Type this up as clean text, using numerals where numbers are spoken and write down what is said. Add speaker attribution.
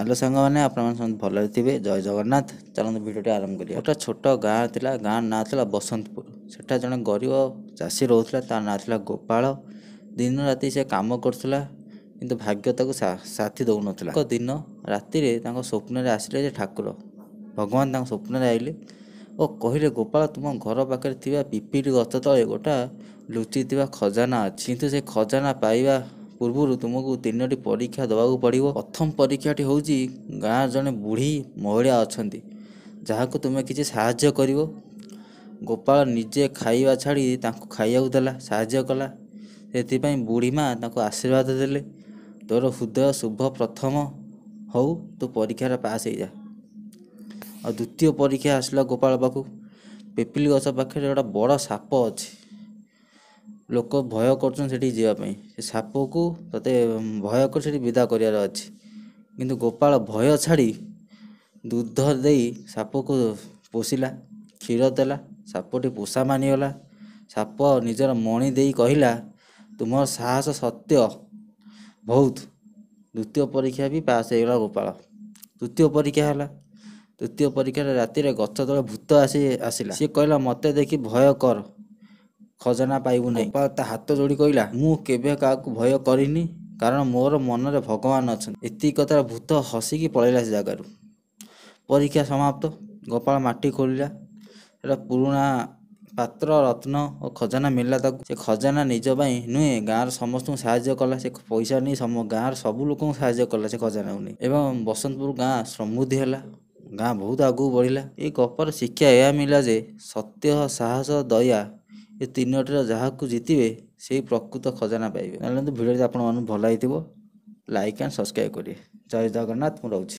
Speaker 1: Hello सांग मैंने आप भल थे जय जगन्नाथ। चलते भिडियो आरंभ करिए। गोटे छोट गाँ था, गाँ ना था बसंतपुर। सेटा जड़े गरीब चाषी रोला, तार ना था गोपाल। दिन राति से कम करुला किंतु भाग्य ताको साथी दौन। दिन राति स्वप्न आसिले ठाकुर भगवान स्वप्न आइले और कहले गोपाल तुम घर पाखे थी पिपिली गछ तले गोटा लुचि खजाना अच्छी, किंतु से खजाना पाइबा पूर्व तुमको 3टी परीक्षा दवाक पड़ो। प्रथम परीक्षाटी हूँ गाँव जड़े बुढ़ी महिला अच्छा जहाँ को तुम्हें किसी साहाय्य कर। गोपाल निजे खाइबा छाड़ी खाइबा देला, साहाय्य कला। से बुढ़ी माँ आशीर्वाद देले, तोर हृदय शुभ प्रथम हो, तू परीक्षा पास हो जा। और द्वितीय परीक्षा आसला गोपाल पाखु। पिपिली गछ पाखे गोटे बड़ साप अच्छी, लोक भय कर साप को ते भय कर विदा करार अच्छी, किंतु गोपाल भय छाड़ी दूध दे साप को पोषिला, क्षीर देला। सापटी पोषा मानिगला। साप निजर मणि दे कहला तुम साहस सत्य बहुत। द्वितीय परीक्षा भी पास होगा गोपाल। तृतीय परीक्षा है। तृतीय परीक्षा राति गच तले भूत आसला। सी कहला मते देखी भय कर, खजाना पाइबू नहीं। गोपाल ता हाथ जोड़ी कहला मु केबे काकू भय करिनी, कारण मोर मन रे भगवान अच्छा। एति कथा भूत हसिकी पलैला से जगार। परीक्षा समाप्त। गोपाल माटी खोलिला, पुराना पात्र रत्न और खजाना मिलला ताकू। से खजाना निज नुहे गाँव समस्त साहाय्य कला। से पैसा नहीं गाँव सबू लोक साहाय्य कला से खजाना नहीं। एवं बसंतपुर गाँ समृद्धि है, गाँ बहुत आगू बढ़ला। ये गपर शिक्षा यह मिला जे सत्य, साहस, दया ये 3टी जहाँ को जीतवे से प्रकृत खजाना पाइबे। भिडियो आप भल लगी लाइक एंड सब्सक्राइब करिए। जय जगन्नाथ। मुझे